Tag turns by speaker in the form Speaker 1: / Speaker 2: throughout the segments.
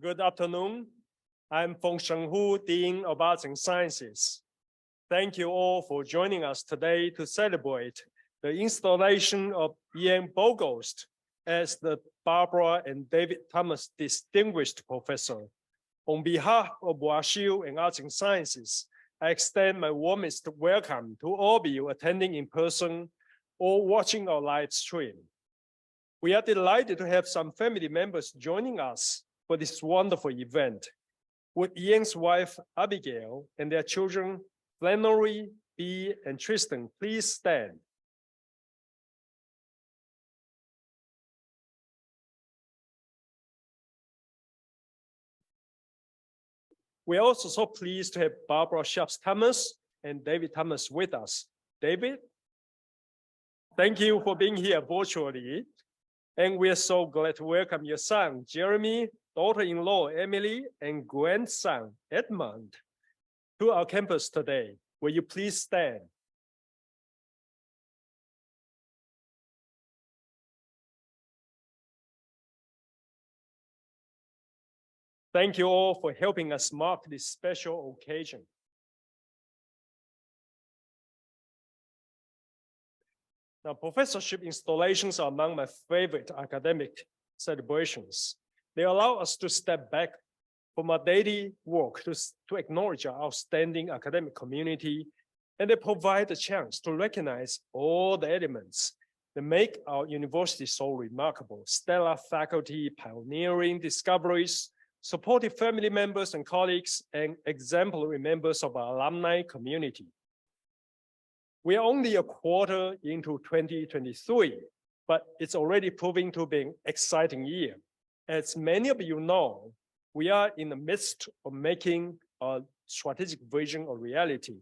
Speaker 1: Good afternoon. I'm Feng Shenghu, Dean of Arts and Sciences. Thank you all for joining us today to celebrate the installation of Ian Bogost as the Barbara and David Thomas Distinguished Professor. On behalf of WashU and Arts and Sciences, I extend my warmest welcome to all of you attending in person or watching our live stream. We are delighted to have some family members joining us for this wonderful event. Would Ian's wife, Abigail, and their children, Flannery, Bee, and Tristan, please stand? We're also so pleased to have Barbara Sharps Thomas and David Thomas with us. David, thank you for being here virtually. And we are so glad to welcome your son, Jeremy, daughter-in-law, Emily, and grandson, Edmund, to our campus today. Will you please stand? Thank you all for helping us mark this special occasion. Now, professorship installations are among my favorite academic celebrations. They allow us to step back from our daily work to acknowledge our outstanding academic community, and they provide a chance to recognize all the elements that make our university so remarkable: stellar faculty, pioneering discoveries, supportive family members and colleagues, and exemplary members of our alumni community. We are only a quarter into 2023, but it's already proving to be an exciting year. As many of you know, we are in the midst of making our strategic vision a reality.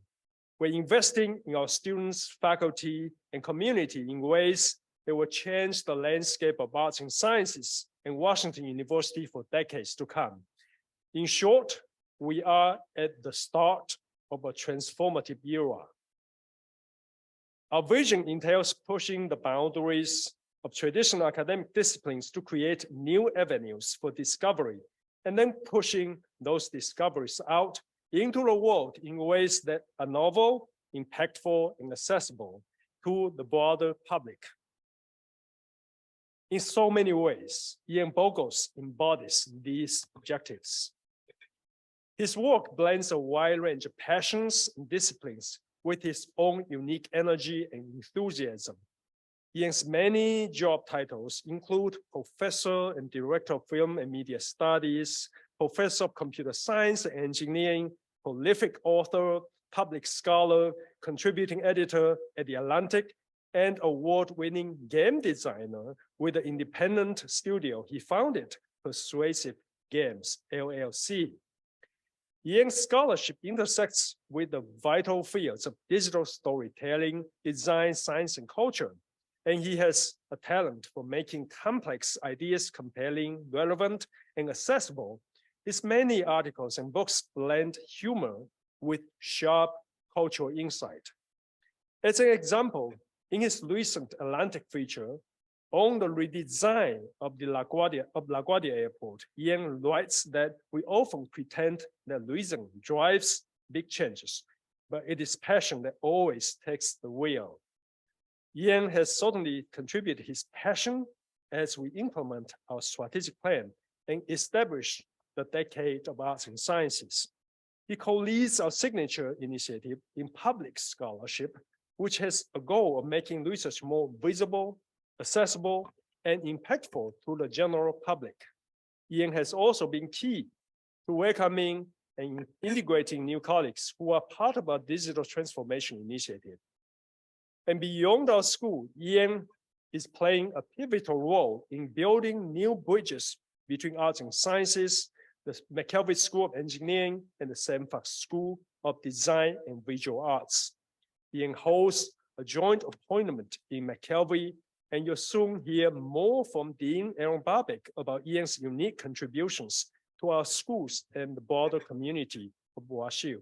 Speaker 1: We're investing in our students, faculty, and community in ways that will change the landscape of arts and sciences and Washington University for decades to come. In short, we are at the start of a transformative era. Our vision entails pushing the boundaries of traditional academic disciplines to create new avenues for discovery, and then pushing those discoveries out into the world in ways that are novel, impactful, and accessible to the broader public. In so many ways, Ian Bogost embodies these objectives. His work blends a wide range of passions and disciplines with his own unique energy and enthusiasm. Ian's many job titles include Professor and Director of Film and Media Studies, Professor of Computer Science and Engineering, prolific author, public scholar, contributing editor at The Atlantic, and award-winning game designer with the independent studio he founded, Persuasive Games, LLC. Ian's scholarship intersects with the vital fields of digital storytelling, design, science, and culture, and he has a talent for making complex ideas compelling, relevant, and accessible. His many articles and books blend humor with sharp cultural insight. As an example, in his recent Atlantic feature on the redesign of the LaGuardia Airport, Ian writes that we often pretend that reason drives big changes, but it is passion that always takes the wheel. Ian has certainly contributed his passion as we implement our strategic plan and establish the decade of arts and sciences. He co-leads our signature initiative in public scholarship, which has a goal of making research more visible, accessible, and impactful to the general public. Ian has also been key to welcoming and integrating new colleagues who are part of our digital transformation initiative. And beyond our school, Ian is playing a pivotal role in building new bridges between arts and sciences, the McKelvey School of Engineering, and the Sam Fox School of Design and Visual Arts. Ian holds a joint appointment in McKelvey, and you'll soon hear more from Dean Aaron Barbeck about Ian's unique contributions to our schools and the broader community of WashU.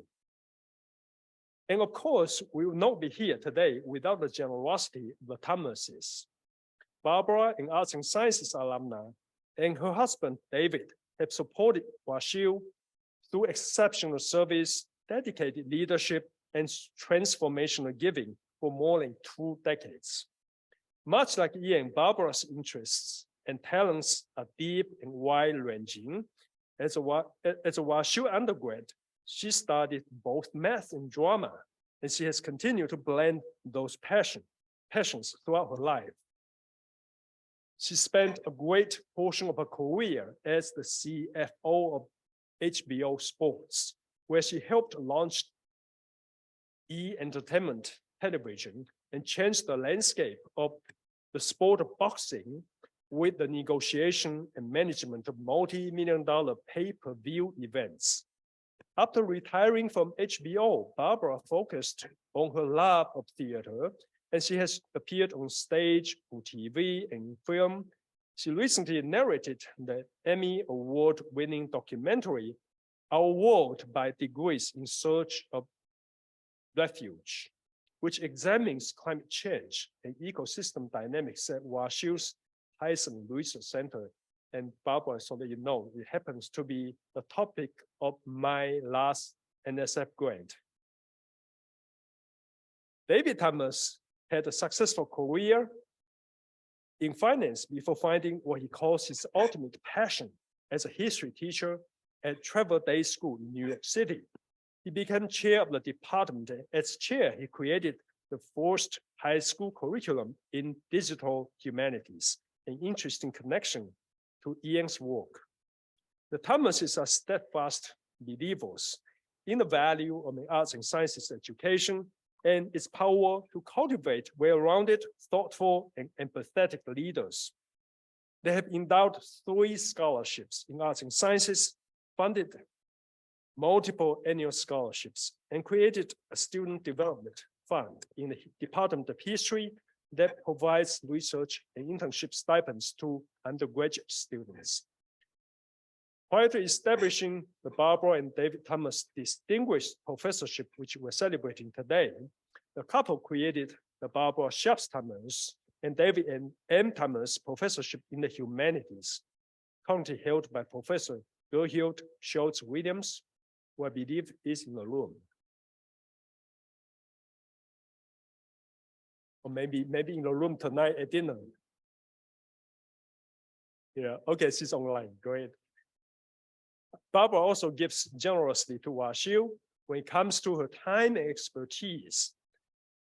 Speaker 1: And of course, we will not be here today without the generosity of the Thomases. Barbara, an Arts and Sciences alumna, and her husband, David, have supported WashU through exceptional service, dedicated leadership, and transformational giving for more than 2 decades. Much like Ian, Barbara's interests and talents are deep and wide-ranging. As a WashU undergrad, she studied both math and drama, and she has continued to blend those passions throughout her life. She spent a great portion of her career as the CFO of HBO Sports, where she helped launch E-Entertainment Television and changed the landscape of the sport of boxing with the negotiation and management of multi-million-dollar pay-per-view events. After retiring from HBO, Barbara focused on her love of theater, and she has appeared on stage, on TV, and film. She recently narrated the Emmy Award-winning documentary, Our World by Degrees in Search of Refuge, which examines climate change and ecosystem dynamics at WashU's Tyson Research Center. And Barbara, so that you know, it happens to be the topic of my last NSF grant. David Thomas had a successful career in finance before finding what he calls his ultimate passion as a history teacher at Travel Day School in New York City. He became chair of the department. As chair, he created the first high school curriculum in digital humanities, an interesting connection to Ian's work. The Thomases are steadfast believers in the value of the arts and sciences education and its power to cultivate well-rounded, thoughtful, and empathetic leaders. They have endowed 3 scholarships in arts and sciences, funded multiple annual scholarships, and created a student development fund in the Department of History that provides research and internship stipends to undergraduate students. Prior to establishing the Barbara and David Thomas Distinguished Professorship, which we're celebrating today, the couple created the Barbara Sharps Thomas and David M. Thomas Professorship in the Humanities, currently held by Professor Gerhild Schultz-Williams, who I believe is in the room. Or maybe in the room tonight at dinner. Yeah, okay, she's online, great. Barbara also gives generously to WashU when it comes to her time and expertise.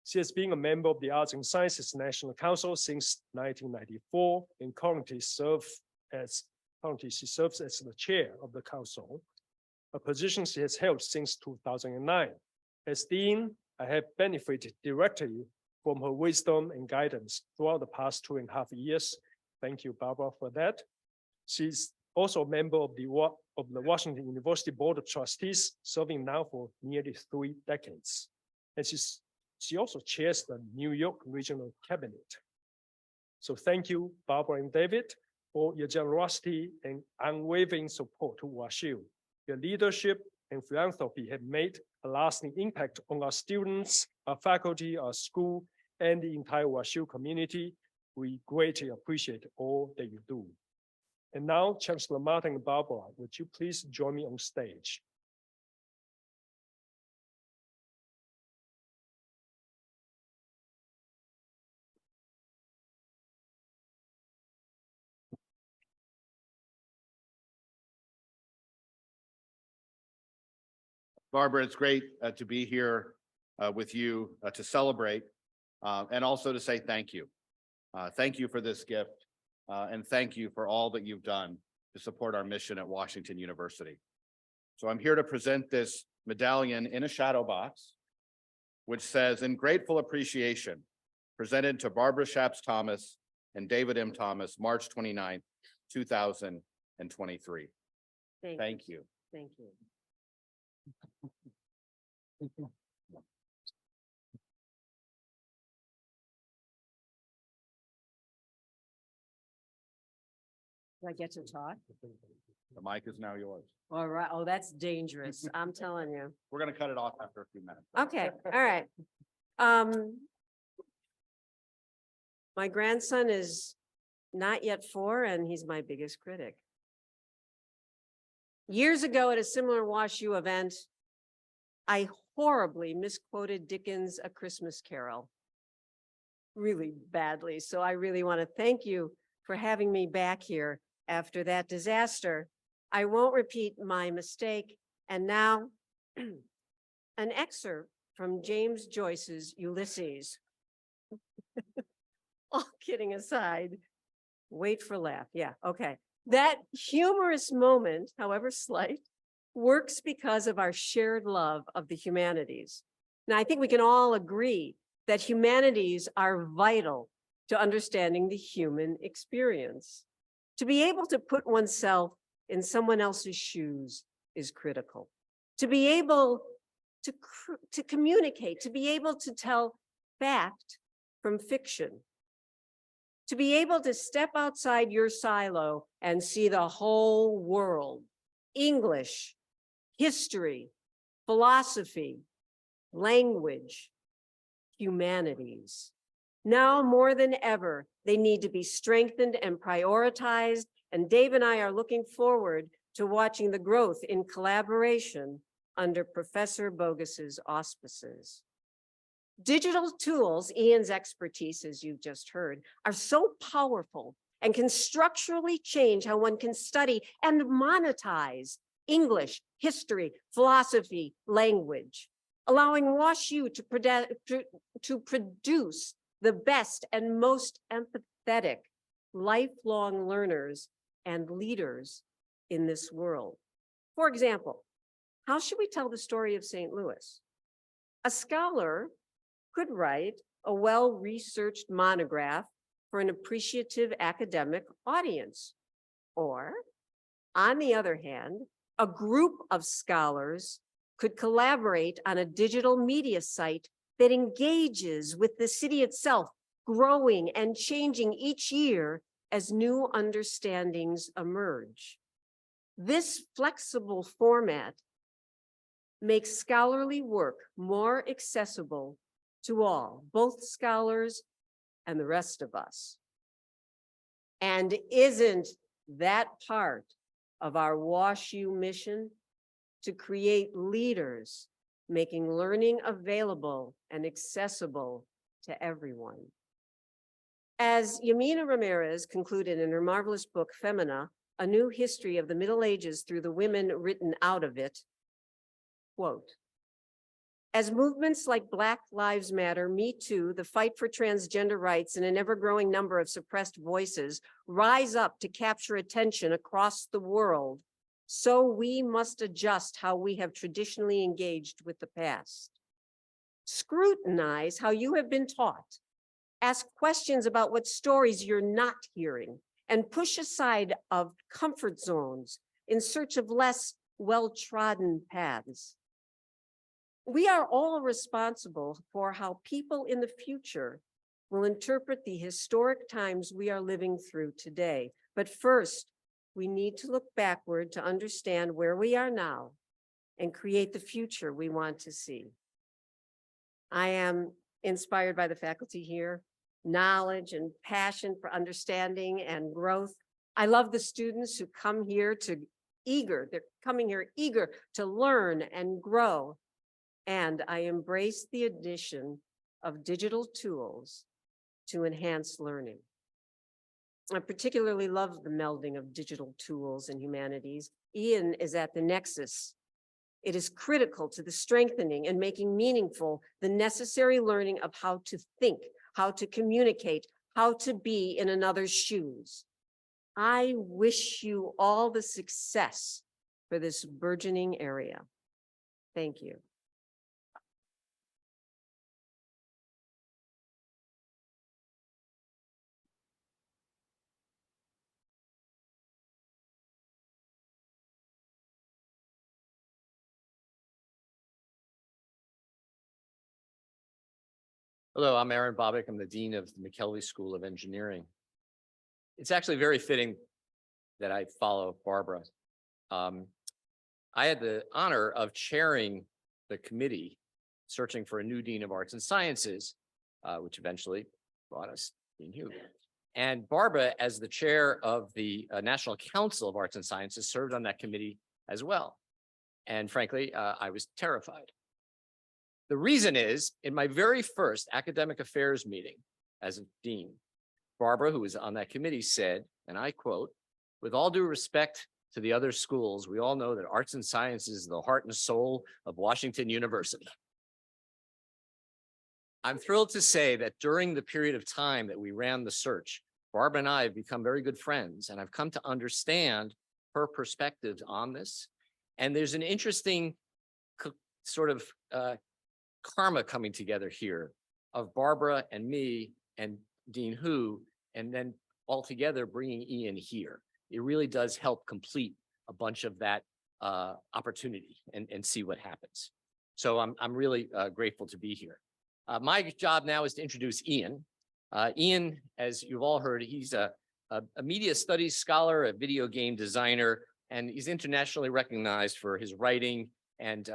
Speaker 1: She has been a member of the Arts and Sciences National Council since 1994 and currently she serves as the chair of the council, a position she has held since 2009. As dean, I have benefited directly from her wisdom and guidance throughout the past 2.5 years. Thank you, Barbara, for that. She's also a member of the Washington University Board of Trustees, serving now for nearly 3 decades. And she also chairs the New York Regional Cabinet. So thank you, Barbara and David, for your generosity and unwavering support to WashU. Your leadership and philanthropy have made a lasting impact on our students, our faculty, our school, and the entire WashU community. We greatly appreciate all that you do. And now, Chancellor Martin and Barbara, would you please join me on stage?
Speaker 2: Barbara, it's great to be here with you to celebrate and also to say thank you. Thank you for this gift and thank you for all that you've done to support our mission at Washington University. So I'm here to present this medallion in a shadow box, which says, "In grateful appreciation, presented to Barbara Sharps Thomas and David M. Thomas, March 29th, 2023. Thank you.
Speaker 3: Thank you. Do I get to talk?
Speaker 2: The mic is now yours.
Speaker 3: All right. Oh, that's dangerous. I'm telling you.
Speaker 2: We're going to cut it off after a few minutes.
Speaker 3: Okay. All right. My grandson is not yet 4 and he's my biggest critic. Years ago at a similar WashU event, I horribly misquoted Dickens' A Christmas Carol. Really badly. So I really want to thank you for having me back here after that disaster. I won't repeat my mistake. And now an excerpt from James Joyce's Ulysses. All kidding aside, wait for laugh. Yeah, okay. That humorous moment, however slight, works because of our shared love of the humanities. Now, I think we can all agree that humanities are vital to understanding the human experience. To be able to put oneself in someone else's shoes is critical. To be able to communicate, to be able to tell fact from fiction, to be able to step outside your silo and see the whole world, English, history, philosophy, language, humanities. Now more than ever, they need to be strengthened and prioritized, and Dave and I are looking forward to watching the growth in collaboration under Professor Bogost's auspices. Digital tools, Ian's expertise, as you've just heard, are so powerful and can structurally change how one can study and monetize English, history, philosophy, language, allowing WashU to produce the best and most empathetic lifelong learners and leaders in this world. For example, how should we tell the story of St. Louis? A scholar could write a well-researched monograph for an appreciative academic audience. Or, on the other hand, a group of scholars could collaborate on a digital media site that engages with the city itself, growing and changing each year as new understandings emerge. This flexible format makes scholarly work more accessible to all, both scholars and the rest of us. And isn't that part of our WashU mission to create leaders making learning available and accessible to everyone? As Yamina Ramirez concluded in her marvelous book, Femina, A New History of the Middle Ages Through the Women Written Out of It, quote, as movements like Black Lives Matter, Me Too, the fight for transgender rights, and an ever-growing number of suppressed voices rise up to capture attention across the world, so we must adjust how we have traditionally engaged with the past. Scrutinize how you have been taught. Ask questions about what stories you're not hearing, and push aside of comfort zones in search of less well-trodden paths. We are all responsible for how people in the future will interpret the historic times we are living through today. But first, we need to look backward to understand where we are now and create the future we want to see. I am inspired by the faculty here, knowledge and passion for understanding and growth. I love the students who come here they're coming here eager to learn and grow. And I embrace the addition of digital tools to enhance learning. I particularly love the melding of digital tools and humanities. Ian is at the nexus. It is critical to the strengthening and making meaningful the necessary learning of how to think, how to communicate, how to be in another's shoes. I wish you all the success for this burgeoning area. Thank you.
Speaker 4: Hello, I'm Aaron Bobick. I'm the Dean of the McKelvey School of Engineering. It's actually very fitting that I follow Barbara. I had the honor of chairing the committee searching for a new Dean of Arts and Sciences, which eventually brought us Dean Hugh. And Barbara, as the chair of the National Council of Arts and Sciences, served on that committee as well. And frankly, I was terrified. The reason is, in my very first academic affairs meeting as a dean, Barbara, who was on that committee, said, and I quote, "With all due respect to the other schools, we all know that arts and science is the heart and soul of Washington University." I'm thrilled to say that during the period of time that we ran the search, Barbara and I have become very good friends, and I've come to understand her perspectives on this. And there's an interesting sort of karma coming together here of Barbara and me and Dean Hu, and then all together bringing Ian here. It really does help complete a bunch of that opportunity and see what happens. So I'm really grateful to be here. My job now is to introduce Ian. Ian, as you've all heard, he's a media studies scholar, a video game designer, and he's internationally recognized for his writing and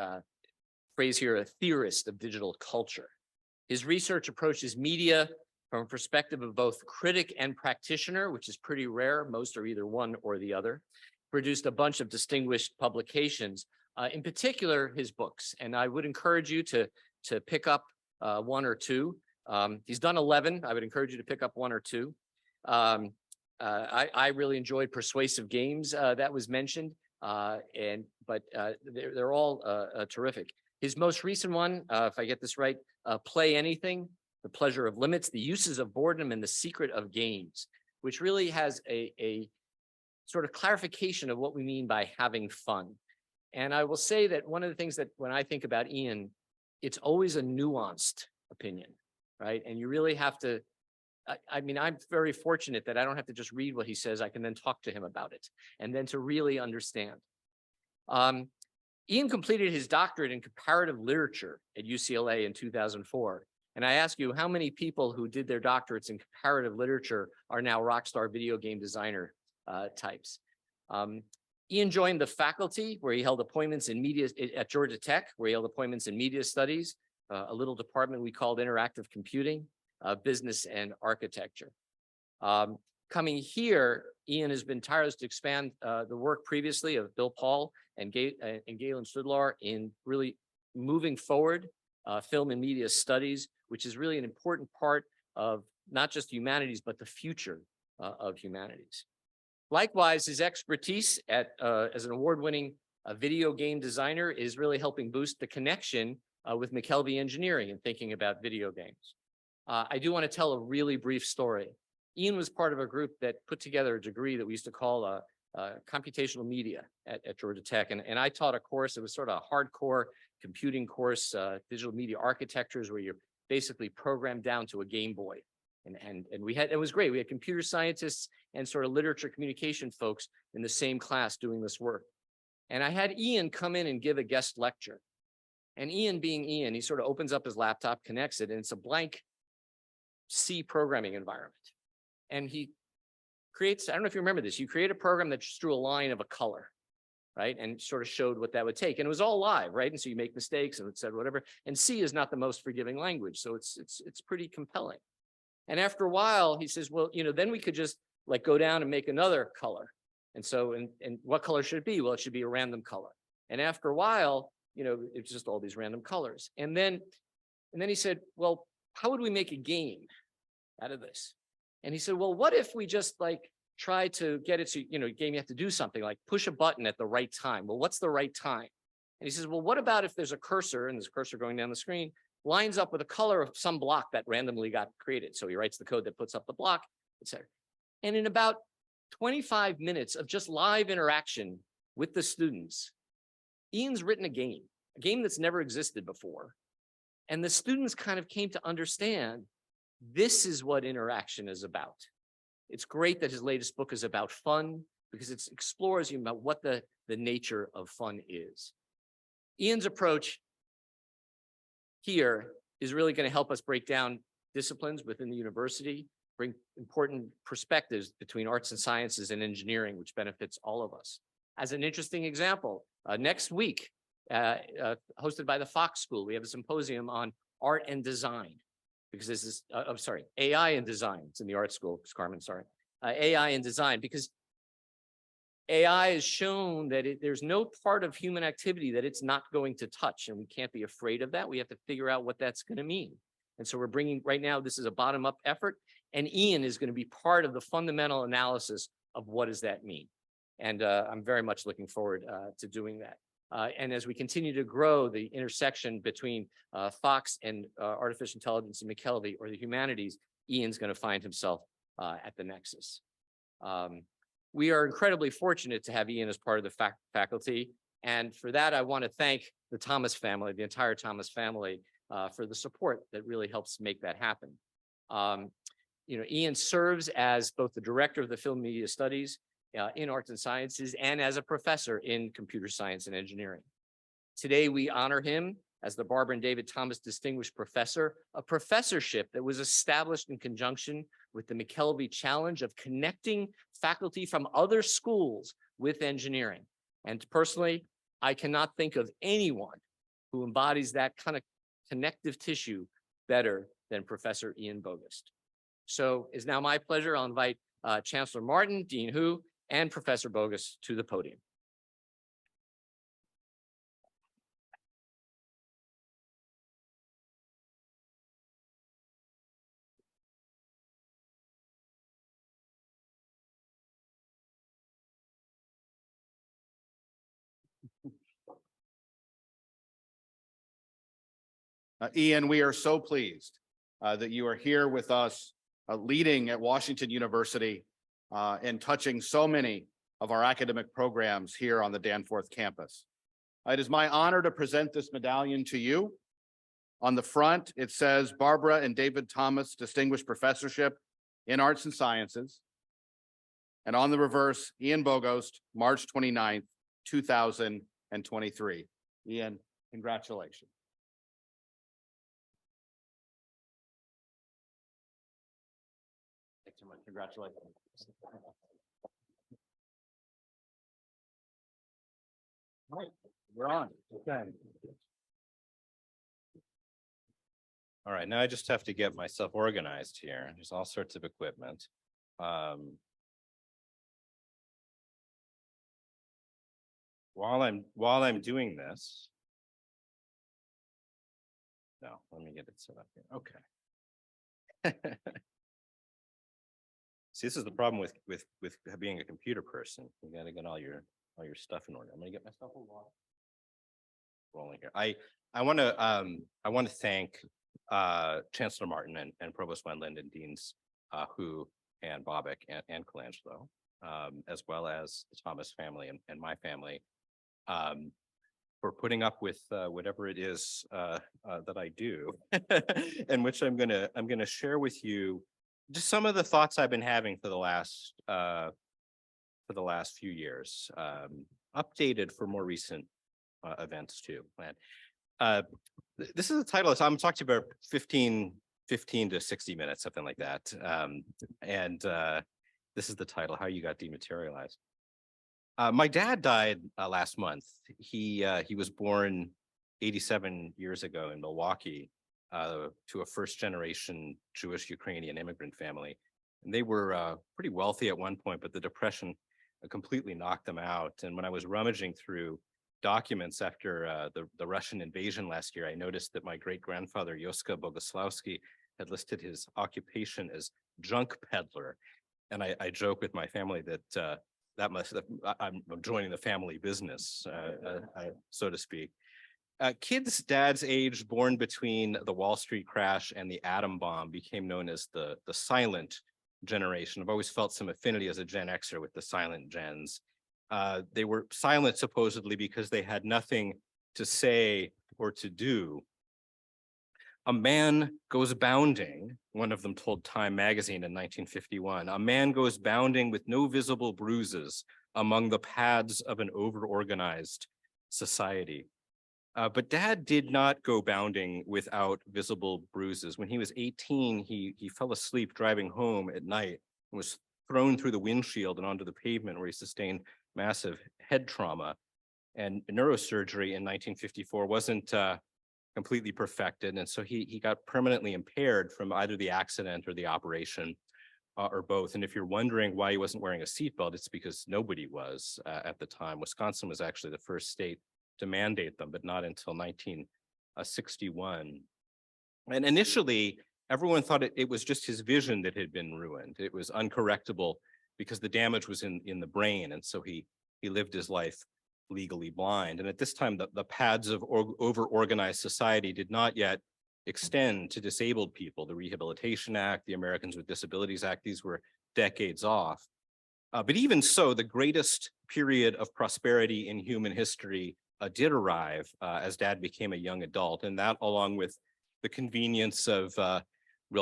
Speaker 4: phrase here, a theorist of digital culture. His research approaches media from a perspective of both critic and practitioner, which is pretty rare. Most are either one or the other. Produced a bunch of distinguished publications, in particular his books. And I would encourage you to pick up one or two. He's done 11. I would encourage you to pick up one or two. I really enjoyed Persuasive Games that was mentioned, but they're all terrific. His most recent one, if I get this right, Play Anything, The Pleasure of Limits, The Uses of Boredom and the Secret of Games, which really has a sort of clarification of what we mean by having fun. And I will say that one of the things that when I think about Ian, it's always a nuanced opinion, right? And you really have to, I mean, I'm very fortunate that I don't have to just read what he says. I can then talk to him about it and then to really understand. Ian completed his doctorate in comparative literature at UCLA in 2004. And I ask you, how many people who did their doctorates in comparative literature are now rock star video game designer types? Ian joined the faculty where he held appointments in media at Georgia Tech, where he held appointments in media studies, a little department we called interactive computing, business and architecture. Coming here, Ian has been tireless to expand the work previously of Bill Paul and Galen Studlar in really moving forward film and media studies, which is really an important part of not just humanities, but the future of humanities. Likewise, his expertise as an award-winning video game designer is really helping boost the connection with McKelvey Engineering and thinking about video games. I do want to tell a really brief story. Ian was part of a group that put together a degree that we used to call computational media at Georgia Tech. And I taught a course, it was sort of a hardcore computing course, digital media architectures, where you're basically programmed down to a Game Boy. And we had, it was great. We had computer scientists and sort of literature communication folks in the same class doing this work. And I had Ian come in and give a guest lecture. And Ian being Ian, he sort of opens up his laptop, connects it, and it's a blank C programming environment. And he creates, I don't know if you remember this, you create a program that just drew a line of a color, right? And sort of showed what that would take. And it was all live, right? And so you make mistakes and it said whatever. And C is not the most forgiving language. So it's pretty compelling. And after a while, he says, well, you know, then we could just like go down and make another color. And so, and what color should it be? Well, it should be a random color. And after a while, you know, it's just all these random colors. And then he said, well, how would we make a game out of this? And he said, well, what if we just like try to get it so, you know, game, you have to do something like push a button at the right time. Well, what's the right time? And he says, well, what about if there's a cursor and there's a cursor going down the screen lines up with a color of some block that randomly got created. So he writes the code that puts up the block, etc. And in about 25 minutes of just live interaction with the students, Ian's written a game that's never existed before. And the students kind of came to understand this is what interaction is about. It's great that his latest book is about fun because it explores about what the nature of fun is. Ian's approach here is really going to help us break down disciplines within the university, bring important perspectives between arts and sciences and engineering, which benefits all of us. As an interesting example, next week, hosted by the Fox School, we have a symposium on art and design, because this is, I'm sorry, AI and design. It's in the art school, Carmen, sorry. AI and design, because AI has shown that there's no part of human activity that it's not going to touch, and we can't be afraid of that. We have to figure out what that's going to mean. And so we're bringing, right now, this is a bottom-up effort, and Ian is going to be part of the fundamental analysis of what does that mean. And I'm very much looking forward to doing that. And as we continue to grow the intersection between Fox and artificial intelligence and McKelvey or the humanities, Ian's going to find himself at the nexus. We are incredibly fortunate to have Ian as part of the faculty. And for that, I want to thank the Thomas family, the entire Thomas family, for the support that really helps make that happen. Ian serves as both the director of the Film Media Studies in Arts and Sciences and as a professor in computer science and engineering. Today, we honor him as the Barbara and David Thomas Distinguished Professor, a professorship that was established in conjunction with the McKelvey Challenge of connecting faculty from other schools with engineering. And personally, I cannot think of anyone who embodies that kind of connective tissue better than Professor Ian Bogost. So it's now my pleasure. I'll invite Chancellor Martin, Dean Hu, and Professor Bogost to the podium.
Speaker 2: Ian, we are so pleased that you are here with us, leading at Washington University and touching so many of our academic programs here on the Danforth campus. It is my honor to present this medallion to you. On the front, it says Barbara and David Thomas Distinguished Professorship in Arts and Sciences. And on the reverse, Ian Bogost, March 29th, 2023. Ian, congratulations. Thanks so much. Congratulations. All right, we're on. Okay.
Speaker 5: All right, now I just have to get myself organized here. There's all sorts of equipment. While I'm doing this, no, let me get it set up here. Okay. See, this is the problem with being a computer person. You got to get all your stuff in order. I'm gonna get myself a log rolling here. I want to thank Chancellor Martin and Provost Wendland and Deans Hu and Bobick and Colangelo, as well as the Thomas family and my family, for putting up with whatever it is that I do, and which I'm gonna share with you just some of the thoughts I've been having for the last few years, updated for more recent events too. This is the title. So I'm talking about 15 to 60 minutes, something like that. This is the title, How You Got Dematerialized. My dad died last month. He was born 87 years ago in Milwaukee to a first-generation Jewish Ukrainian immigrant family. And they were pretty wealthy at one point, but the Depression completely knocked them out. And when I was rummaging through documents after the Russian invasion last year, I noticed that my great-grandfather, Yoska Bogoslawski, had listed his occupation as junk peddler. And I joke with my family that I'm joining the family business, so to speak. Kids dad's age, born between the Wall Street crash and the atom bomb, became known as the silent generation. I've always felt some affinity as a Gen Xer with the silent gens. They were silent supposedly because they had nothing to say or to do. A man goes bounding, one of them told Time magazine in 1951, a man goes bounding with no visible bruises among the paths of an over-organized society. But Dad did not go bounding without visible bruises. When he was 18, he fell asleep driving home at night and was thrown through the windshield and onto the pavement, where he sustained massive head trauma. And neurosurgery in 1954 wasn't completely perfected. And so he got permanently impaired from either the accident or the operation. or both. And if you're wondering why he wasn't wearing a seatbelt, it's because nobody was at the time. Wisconsin was actually the first state to mandate them, but not until 1961. And initially, everyone thought it was just his vision that had been ruined. It was uncorrectable because the damage was in the brain. And so he lived his life legally blind. And at this time, the paths of over-organized society did not yet extend to disabled people. The Rehabilitation Act, the Americans with Disabilities Act, these were decades off. But even so, the greatest period of prosperity in human history did arrive as Dad became a young adult. And that, along with the convenience of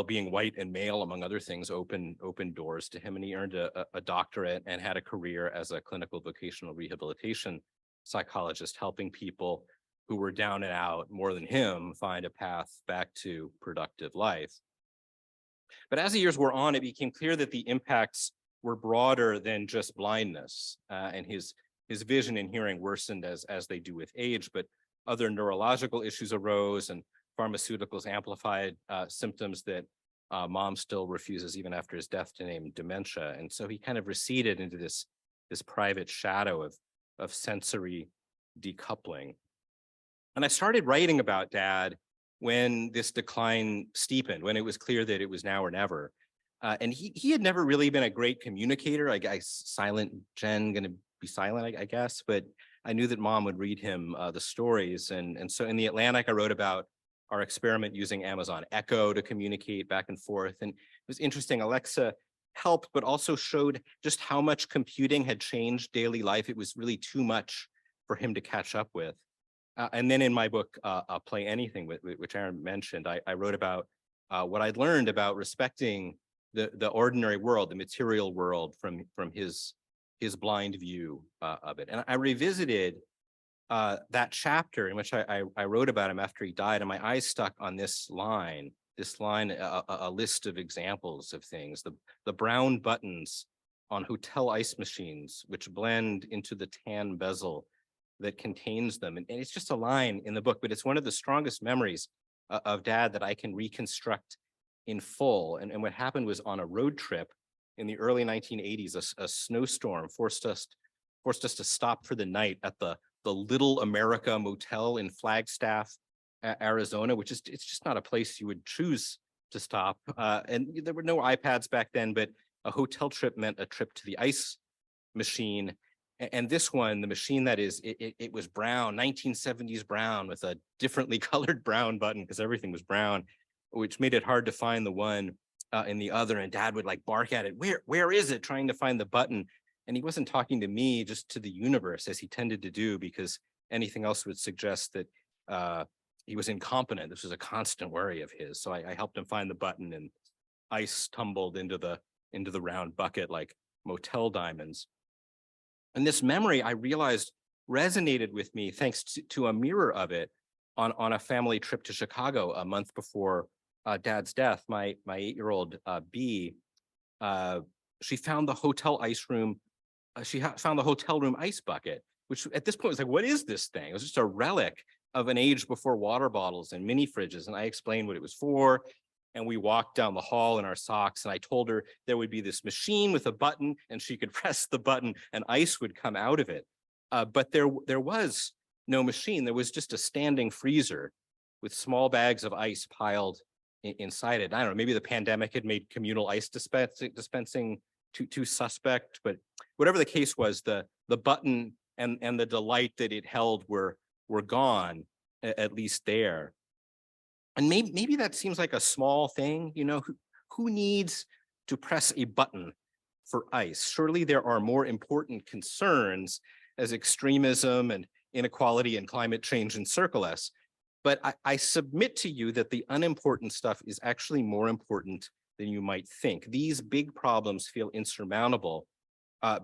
Speaker 5: being white and male, among other things, opened doors to him. And he earned a doctorate and had a career as a clinical vocational rehabilitation psychologist, helping people who were down and out more than him find a path back to productive life. But as the years wore on, it became clear that the impacts were broader than just blindness, and his vision and hearing worsened as they do with age, but other neurological issues arose, and pharmaceuticals amplified symptoms that Mom still refuses, even after his death, to name dementia. And so he kind of receded into this private shadow of sensory decoupling. And I started writing about Dad when this decline steepened, when it was clear that it was now or never. And he had never really been a great communicator. I guess silent Jen gonna be silent, I guess, but I knew that Mom would read him the stories. And so in the Atlantic, I wrote about our experiment using Amazon Echo to communicate back and forth. And it was interesting. Alexa helped, but also showed just how much computing had changed daily life. It was really too much for him to catch up with. And then in my book, Play Anything, which Aaron mentioned, I wrote about what I'd learned about respecting the ordinary world, the material world, from his blind view of it. And I revisited that chapter in which I wrote about him after he died, and my eyes stuck on this line, a list of examples of things, the brown buttons on hotel ice machines, which blend into the tan bezel that contains them. And it's just a line in the book, but it's one of the strongest memories of Dad that I can reconstruct in full. And what happened was, on a road trip in the early 1980s, a snowstorm forced us to stop for the night at the Little America Motel in Flagstaff, Arizona, which is, it's just not a place you would choose to stop. And there were no iPads back then, but a hotel trip meant a trip to the ice machine. And this one, the machine that is, it was brown, 1970s brown, with a differently colored brown button, because everything was brown, which made it hard to find the one in the other. And Dad would like bark at it, where is it, trying to find the button. And he wasn't talking to me, just to the universe, as he tended to do, because anything else would suggest that he was incompetent. This was a constant worry of his. So I helped him find the button, and ice tumbled into the round bucket like motel diamonds. And this memory, I realized, resonated with me thanks to a mirror of it on a family trip to Chicago a month before Dad's death. My 8-year-old B, she found the hotel ice room. She found the hotel room ice bucket, which at this point was like, what is this thing? It was just a relic of an age before water bottles and mini fridges. And I explained what it was for. And we walked down the hall in our socks, and I told her there would be this machine with a button, and she could press the button and ice would come out of it. But there was no machine. There was just a standing freezer with small bags of ice piled inside it. I don't know, maybe the pandemic had made communal ice dispensing too suspect, but whatever the case was, the button and the delight that it held were gone, at least there. And maybe that seems like a small thing, you know, who needs to press a button for ice? Surely there are more important concerns, as extremism and inequality and climate change encircle us. But I submit to you that the unimportant stuff is actually more important than you might think. These big problems feel insurmountable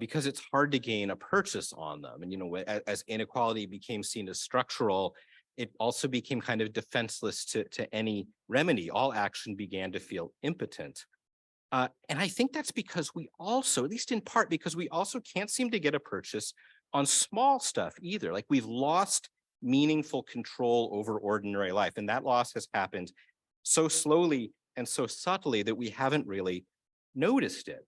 Speaker 5: because it's hard to gain a purchase on them. And, you know, as inequality became seen as structural, it also became kind of defenseless to any remedy. All action began to feel impotent. And I think that's because we also, at least in part, because we also can't seem to get a purchase on small stuff either. Like, we've lost meaningful control over ordinary life. And that loss has happened so slowly and so subtly that we haven't really noticed it.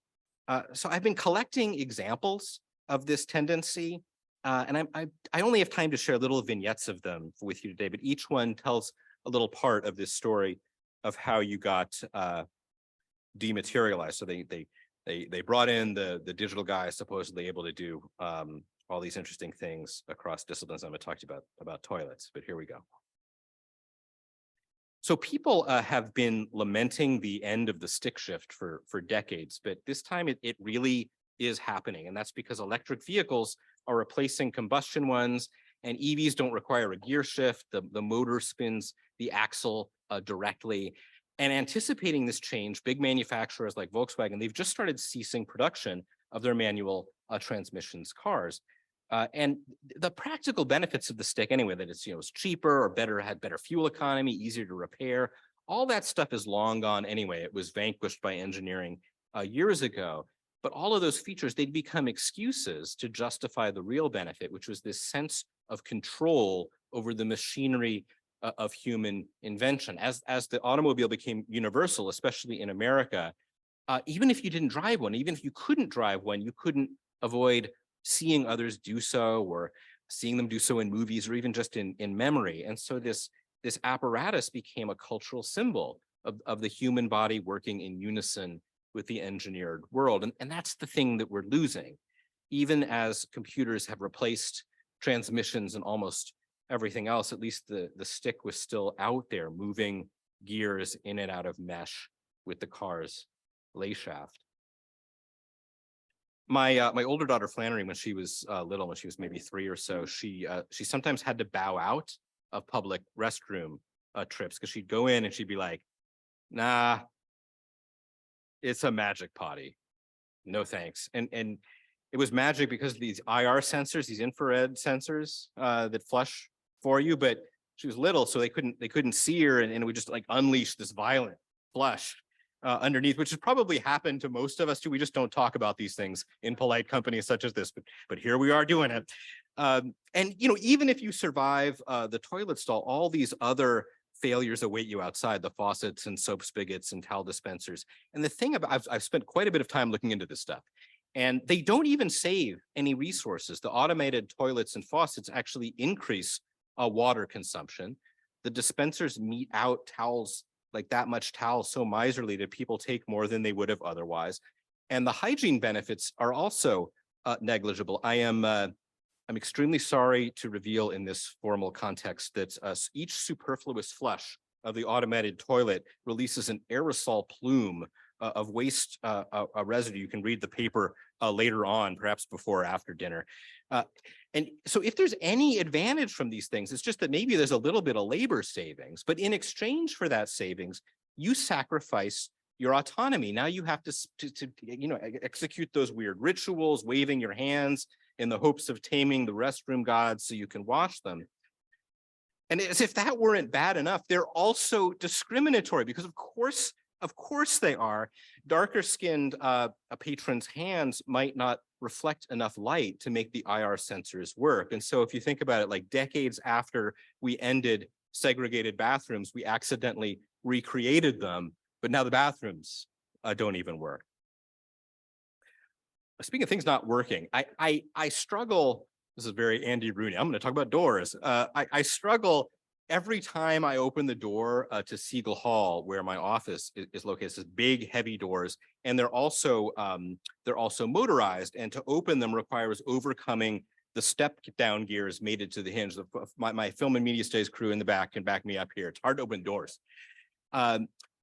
Speaker 5: So I've been collecting examples of this tendency, and I only have time to share little vignettes of them with you today, but each one tells a little part of this story of how you got dematerialized. So they brought in the digital guy supposedly able to do all these interesting things across disciplines. I'm going to talk to you about toilets, but here we go. So people have been lamenting the end of the stick shift for decades, but this time it really is happening. And that's because electric vehicles are replacing combustion ones, and EVs don't require a gear shift. The motor spins the axle directly. And anticipating this change, big manufacturers like Volkswagen, they've just started ceasing production of their manual transmissions cars. And the practical benefits of the stick anyway, that it's, it's cheaper or better, had better fuel economy, easier to repair, all that stuff is long gone anyway. It was vanquished by engineering years ago. But all of those features, they'd become excuses to justify the real benefit, which was this sense of control over the machinery of human invention. As the automobile became universal, especially in America, even if you didn't drive one, even if you couldn't drive one, you couldn't avoid seeing others do so, or seeing them do so in movies, or even just in memory. And so this apparatus became a cultural symbol of the human body working in unison with the engineered world. And that's the thing that we're losing. Even as computers have replaced transmissions and almost everything else, at least the stick was still out there moving gears in and out of mesh with the car's lay shaft. My older daughter Flannery, when she was little, when she was maybe 3 or so, she sometimes had to bow out of public restroom trips, because she'd go in and she'd be like, "Nah, it's a magic potty, no thanks." And it was magic because of these IR sensors, these infrared sensors that flush for you. But she was little, so they couldn't see her, and it would just like unleash this violent flush underneath, which has probably happened to most of us too. We just don't talk about these things in polite companies such as this, but here we are doing it. And even if you survive the toilet stall, all these other failures await you outside: the faucets and soap spigots and towel dispensers. And the thing about, I've spent quite a bit of time looking into this stuff, and they don't even save any resources. The automated toilets and faucets actually increase water consumption. The dispensers mete out towels, like that much towel, so miserly that people take more than they would have otherwise. And the hygiene benefits are also negligible. I'm extremely sorry to reveal in this formal context that each superfluous flush of the automated toilet releases an aerosol plume of waste residue. You can read the paper later on, perhaps before or after dinner. And so if there's any advantage from these things, it's just that maybe there's a little bit of labor savings, but in exchange for that savings, you sacrifice your autonomy. Now you have to execute those weird rituals, waving your hands in the hopes of taming the restroom gods so you can wash them. And as if that weren't bad enough, they're also discriminatory, because of course they are. Darker skinned patrons' hands might not reflect enough light to make the IR sensors work. And so if you think about it, like decades after we ended segregated bathrooms, we accidentally recreated them, but now the bathrooms don't even work. Speaking of things not working, I struggle. This is very Andy Rooney. I'm going to talk about doors. I struggle every time I open the door to Siegel Hall, where my office is located. It's big, heavy doors, and they're also motorized. And to open them requires overcoming the step down gears mated to the hinge. My film and media studies crew in the back can back me up here. It's hard to open doors.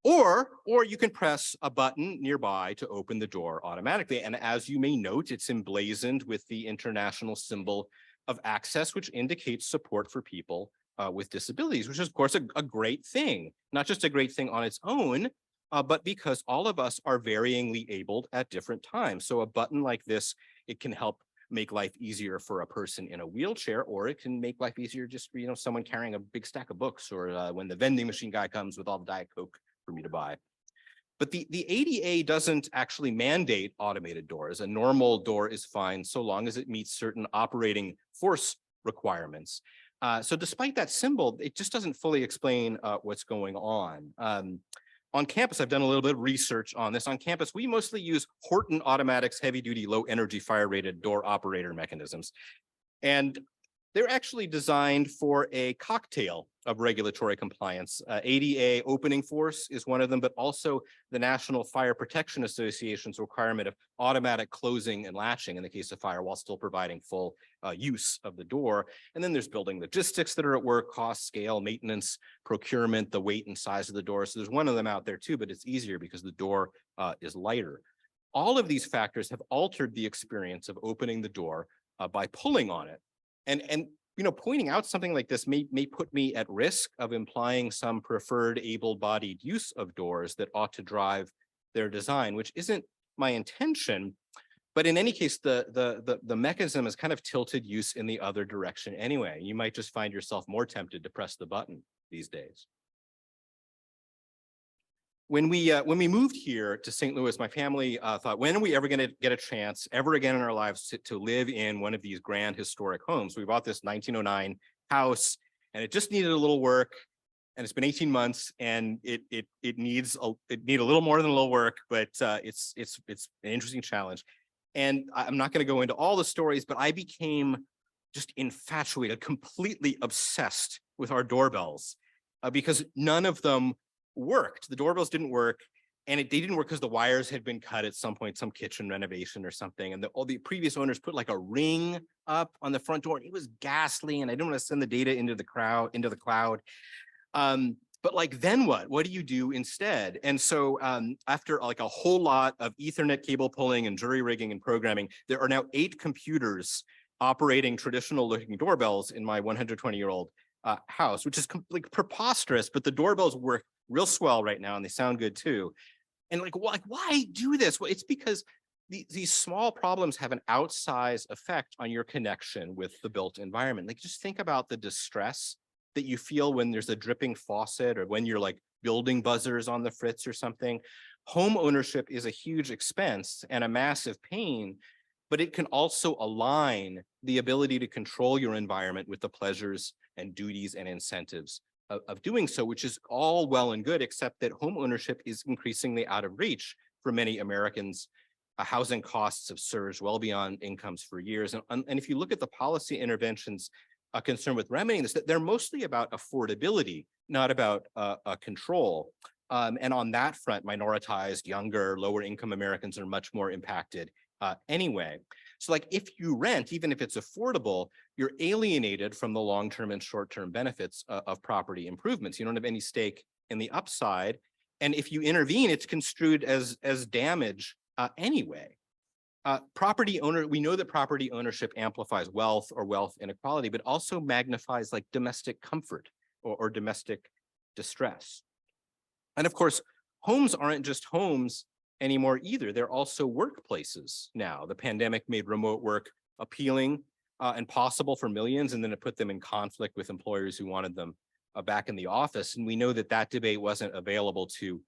Speaker 5: Or you can press a button nearby to open the door automatically. And as you may note, it's emblazoned with the international symbol of access, which indicates support for people with disabilities, which is, of course, a great thing. Not just a great thing on its own, but because all of us are varyingly abled at different times. So a button like this, it can help make life easier for a person in a wheelchair, or it can make life easier just for, someone carrying a big stack of books, or when the vending machine guy comes with all the Diet Coke for me to buy. But the ADA doesn't actually mandate automated doors. A normal door is fine so long as it meets certain operating force requirements. So despite that symbol, it just doesn't fully explain what's going on. on campus, I've done a little bit of research on this. On campus, we mostly use Horton Automatics heavy-duty, low-energy fire-rated door operator mechanisms. And they're actually designed for a cocktail of regulatory compliance. ADA opening force is one of them, but also the National Fire Protection Association's requirement of automatic closing and latching in the case of fire while still providing full use of the door. And then there's building logistics that are at work, cost, scale, maintenance, procurement, the weight and size of the door. So there's one of them out there too, but it's easier because the door is lighter. All of these factors have altered the experience of opening the door by pulling on it. And pointing out something like this may put me at risk of implying some preferred able-bodied use of doors that ought to drive their design, which isn't my intention. But in any case, the mechanism has kind of tilted use in the other direction anyway. You might just find yourself more tempted to press the button these days. When we moved here to St. Louis, my family thought, when are we ever going to get a chance ever again in our lives to live in one of these grand historic homes? We bought this 1909 house, and it just needed a little work. And it's been 18 months, and it needs a little more than a little work, but it's an interesting challenge. And I'm not going to go into all the stories, but I became just infatuated, completely obsessed with our doorbells because none of them worked. The doorbells didn't work, and they didn't work because the wires had been cut at some point, some kitchen renovation or something. And all the previous owners put like a ring up on the front door, and it was ghastly. And I didn't want to send the data into the cloud. But like, then what? What do you do instead? And so after like a whole lot of Ethernet cable pulling and jury rigging and programming, there are now 8 computers operating traditional looking doorbells in my 120-year-old house, which is like preposterous, but the doorbells work real swell right now and they sound good too. And like why do this? Well, it's because these small problems have an outsized effect on your connection with the built environment. Like, just think about the distress that you feel when there's a dripping faucet or when you're like building buzzers on the fritz or something. Home ownership is a huge expense and a massive pain, but it can also align the ability to control your environment with the pleasures and duties and incentives of doing so, which is all well and good, except that home ownership is increasingly out of reach for many Americans. Housing costs have surged well beyond incomes for years. And if you look at the policy interventions concerned with remedying this, they're mostly about affordability, not about control. And on that front, minoritized, younger, lower income Americans are much more impacted anyway. So like, if you rent, even if it's affordable, you're alienated from the long-term and short-term benefits of property improvements. You don't have any stake in the upside. And if you intervene, it's construed as damage anyway. We know that property ownership amplifies wealth or wealth inequality, but also magnifies like domestic comfort or domestic distress. And of course, homes aren't just homes anymore either. They're also workplaces now. The pandemic made remote work appealing and possible for millions, and then it put them in conflict with employers who wanted them back in the office. And we know that that debate wasn't available to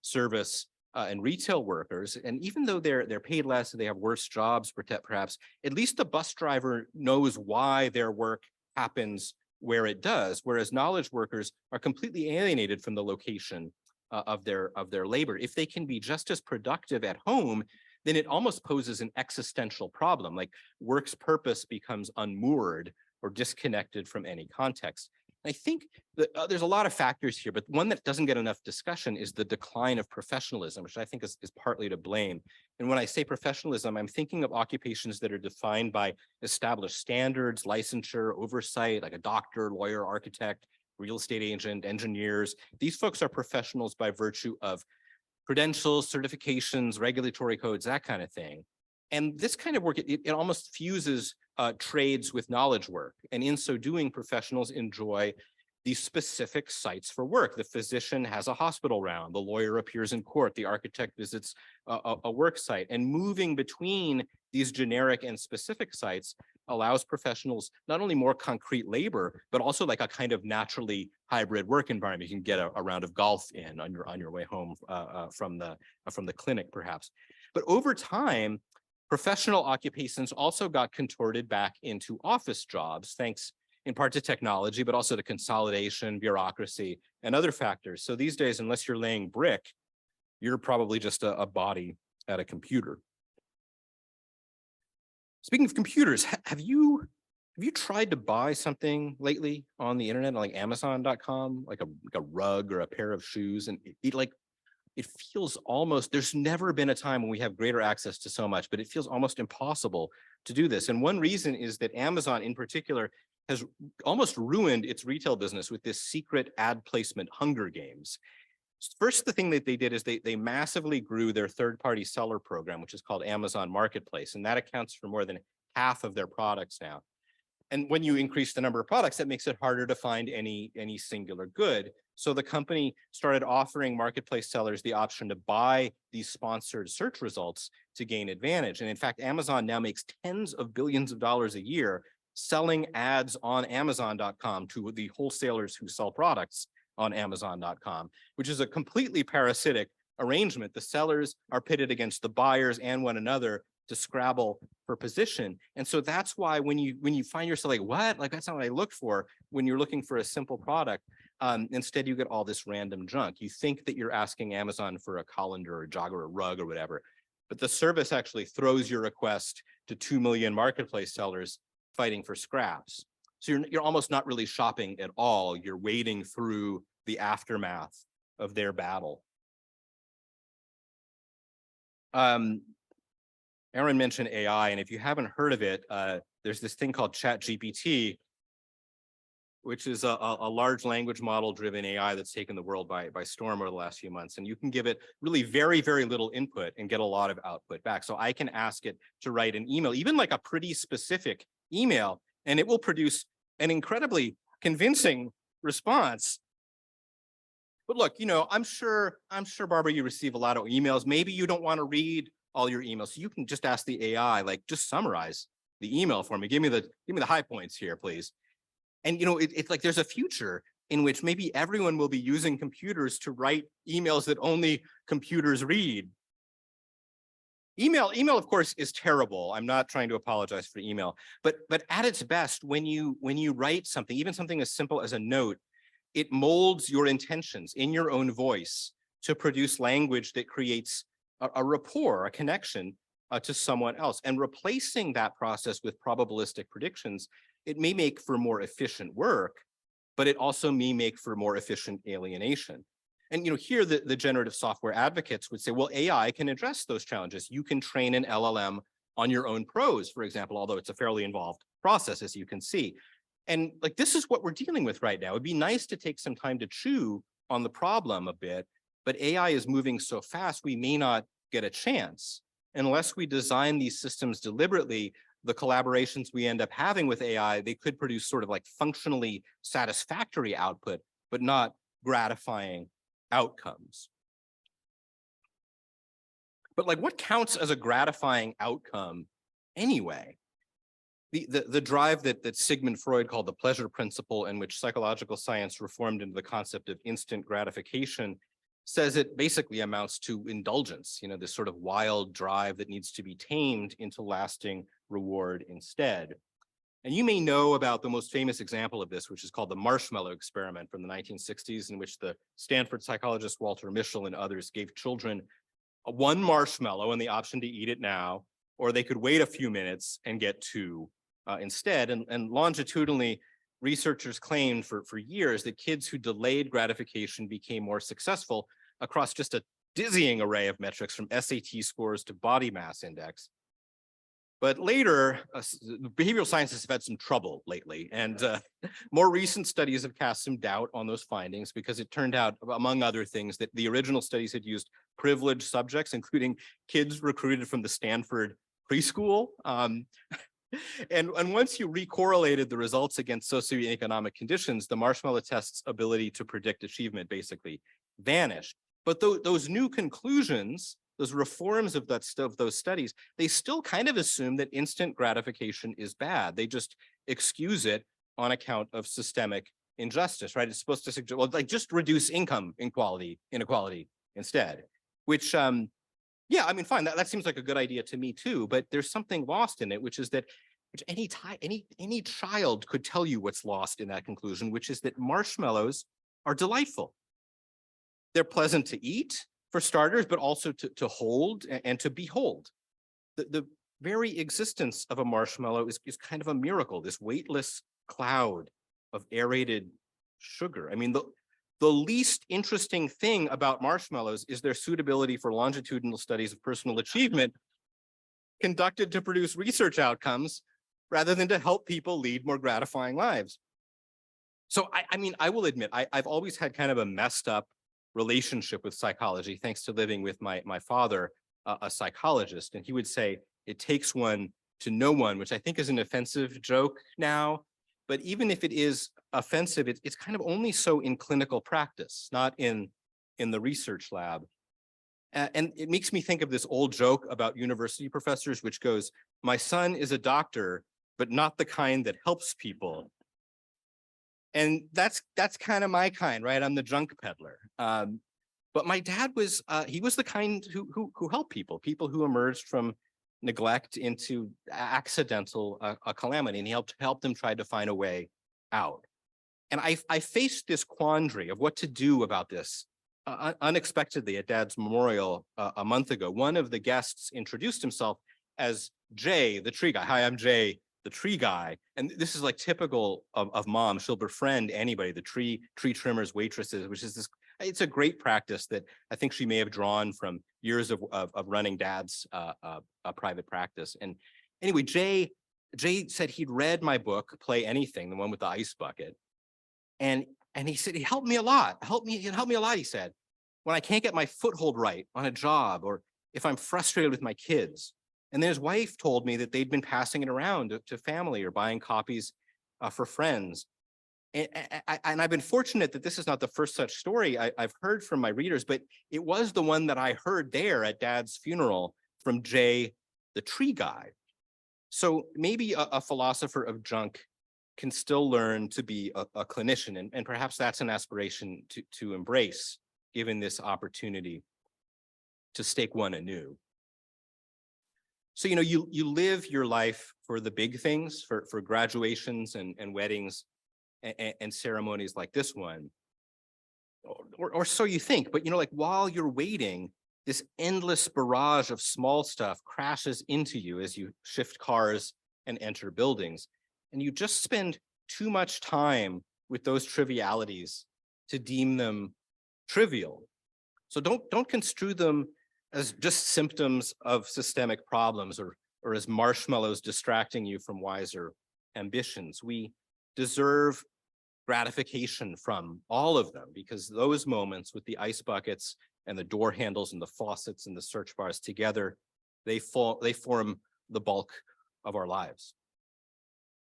Speaker 5: service and retail workers. And even though they're paid less, they have worse jobs, perhaps, at least the bus driver knows why their work happens where it does, whereas knowledge workers are completely alienated from the location of their labor. If they can be just as productive at home, then it almost poses an existential problem, like work's purpose becomes unmoored or disconnected from any context. I think that there's a lot of factors here, but one that doesn't get enough discussion is the decline of professionalism, which I think is partly to blame. And when I say professionalism, I'm thinking of occupations that are defined by established standards, licensure, oversight, like a doctor, lawyer, architect, real estate agent, engineers. These folks are professionals by virtue of credentials, certifications, regulatory codes, that kind of thing. And this kind of work, it almost fuses trades with knowledge work. And in so doing, professionals enjoy these specific sites for work. The physician has a hospital round, the lawyer appears in court, the architect visits a work site. And moving between these generic and specific sites allows professionals not only more concrete labor, but also like a kind of naturally hybrid work environment. You can get a round of golf in on your way home from the clinic, perhaps. But over time, professional occupations also got contorted back into office jobs, thanks in part to technology, but also to consolidation, bureaucracy, and other factors. So these days, unless you're laying brick, you're probably just a body at a computer. Speaking of computers, have you tried to buy something lately on the internet, like Amazon.com, like a rug or a pair of shoes? And it feels almost, there's never been a time when we have greater access to so much, but it feels almost impossible to do this. And one reason is that Amazon in particular has almost ruined its retail business with this secret ad placement Hunger Games. First, the thing that they did is they massively grew their third-party seller program, which is called Amazon Marketplace, and that accounts for more than half of their products now. And when you increase the number of products, that makes it harder to find any singular good. So the company started offering marketplace sellers the option to buy these sponsored search results to gain advantage. And in fact, Amazon now makes tens of billions of dollars a year selling ads on Amazon.com to the wholesalers who sell products on Amazon.com, which is a completely parasitic arrangement. The sellers are pitted against the buyers and one another to scrabble for position. And so that's why when you find yourself like, what? Like, that's not what I looked for when you're looking for a simple product. Instead, you get all this random junk. You think that you're asking Amazon for a colander or a jog or a rug or whatever, but the service actually throws your request to 2 million marketplace sellers fighting for scraps. So you're almost not really shopping at all. You're wading through the aftermath of their battle. Aaron mentioned AI, and if you haven't heard of it, there's this thing called ChatGPT, which is a large language model driven AI that's taken the world by storm over the last few months. And you can give it really very, very little input and get a lot of output back. So I can ask it to write an email, even like a pretty specific email, and it will produce an incredibly convincing response. But look, I'm sure, Barbara, you receive a lot of emails. Maybe you don't want to read all your emails. So you can just ask the AI, like, just summarize the email for me. Give me the high points here, please. And it's like there's a future in which maybe everyone will be using computers to write emails that only computers read. Email, of course, is terrible. I'm not trying to apologize for email, but at its best, when you write something, even something as simple as a note, it molds your intentions in your own voice to produce language that creates a rapport, a connection to someone else. And replacing that process with probabilistic predictions, it may make for more efficient work, but it also may make for more efficient alienation. And here the generative software advocates would say, well, AI can address those challenges. You can train an LLM on your own prose, for example, although it's a fairly involved process, as you can see. And like, this is what we're dealing with right now. It'd be nice to take some time to chew on the problem a bit, but AI is moving so fast, we may not get a chance. Unless we design these systems deliberately, the collaborations we end up having with AI, they could produce sort of like functionally satisfactory output, but not gratifying outcomes. But like, what counts as a gratifying outcome anyway? The drive that Sigmund Freud called the pleasure principle, in which psychological science reformed into the concept of instant gratification, says it basically amounts to indulgence, this sort of wild drive that needs to be tamed into lasting reward instead. And you may know about the most famous example of this, which is called the marshmallow experiment from the 1960s, in which the Stanford psychologist Walter Mischel and others gave children one marshmallow and the option to eat it now, or they could wait a few minutes and get two instead. And longitudinally, researchers claimed for years that kids who delayed gratification became more successful across just a dizzying array of metrics, from SAT scores to body mass index. But later, behavioral scientists have had some trouble lately, and more recent studies have cast some doubt on those findings, because it turned out, among other things, that the original studies had used privileged subjects, including kids recruited from the Stanford preschool. And once you recorrelated the results against socioeconomic conditions, the marshmallow test's ability to predict achievement basically vanished. But those new conclusions, those reforms of those studies, they still kind of assume that instant gratification is bad. They just excuse it on account of systemic injustice, right? It's supposed to suggest, well, like, just reduce income inequality instead, which, yeah, I mean, fine, that seems like a good idea to me too, but there's something lost in it, which is that which any child could tell you what's lost in that conclusion, which is that marshmallows are delightful. They're pleasant to eat, for starters, but also to hold and to behold. The very existence of a marshmallow is kind of a miracle, this weightless cloud of aerated sugar. I mean, the least interesting thing about marshmallows is their suitability for longitudinal studies of personal achievement conducted to produce research outcomes rather than to help people lead more gratifying lives. So I mean, I will admit, I've always had kind of a messed up relationship with psychology, thanks to living with my father, a psychologist, and he would say, it takes one to know one, which I think is an offensive joke now. But even if it is offensive, it's kind of only so in clinical practice, not in the research lab. And it makes me think of this old joke about university professors, which goes, my son is a doctor, but not the kind that helps people. And that's kind of my kind, right? I'm the junk peddler. But my dad was, he was the kind who helped people who emerged from neglect into accidental calamity, and he helped them try to find a way out. And I faced this quandary of what to do about this. Unexpectedly at Dad's memorial a month ago, one of the guests introduced himself as Jay, the tree guy. Hi, I'm Jay, the tree guy. And this is like typical of mom. She'll befriend anybody, the tree trimmers, waitresses, which is this, it's a great practice that I think she may have drawn from years of running Dad's private practice. And anyway, Jay said he'd read my book, Play Anything, the one with the ice bucket. And he said, he helped me a lot. Help me a lot, he said, when I can't get my foothold right on a job, or if I'm frustrated with my kids. And then his wife told me that they'd been passing it around to family or buying copies for friends. And I've been fortunate that this is not the first such story I've heard from my readers, but it was the one that I heard there at Dad's funeral from Jay, the tree guy. So maybe a philosopher of junk can still learn to be a clinician, and perhaps that's an aspiration to embrace, given this opportunity to stake one anew. So, you know, you live your life for the big things, for graduations and weddings and ceremonies like this one, or so you think. But, you know, like while you're waiting, this endless barrage of small stuff crashes into you as you shift cars and enter buildings. And you just spend too much time with those trivialities to deem them trivial. So don't construe them as just symptoms of systemic problems, or as marshmallows distracting you from wiser ambitions. We deserve gratification from all of them, because those moments with the ice buckets and the door handles and the faucets and the search bars together, they form the bulk of our lives.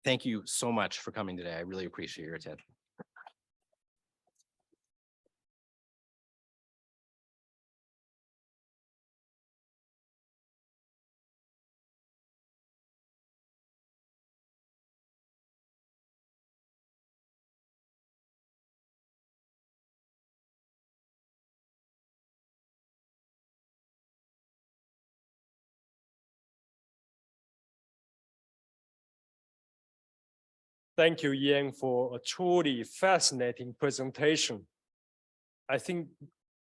Speaker 5: Thank you so much for coming today. I really appreciate your attention.
Speaker 1: Thank you, Ian, for a truly fascinating presentation. I think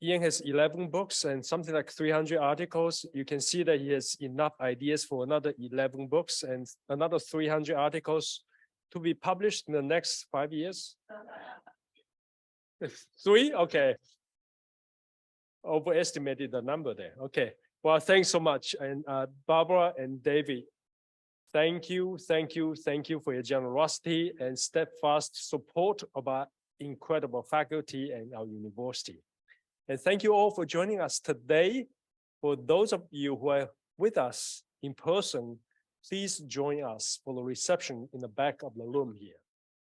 Speaker 1: Ian has 11 books and something like 300 articles. You can see that he has enough ideas for another 11 books and another 300 articles to be published in the next 5 years. 3? Okay. Overestimated the number there. Okay. Well, thanks so much. And Barbara and David, thank you for your generosity and steadfast support of our incredible faculty and our university. And thank you all for joining us today. For those of you who are with us in person, please join us for the reception in the back of the room here.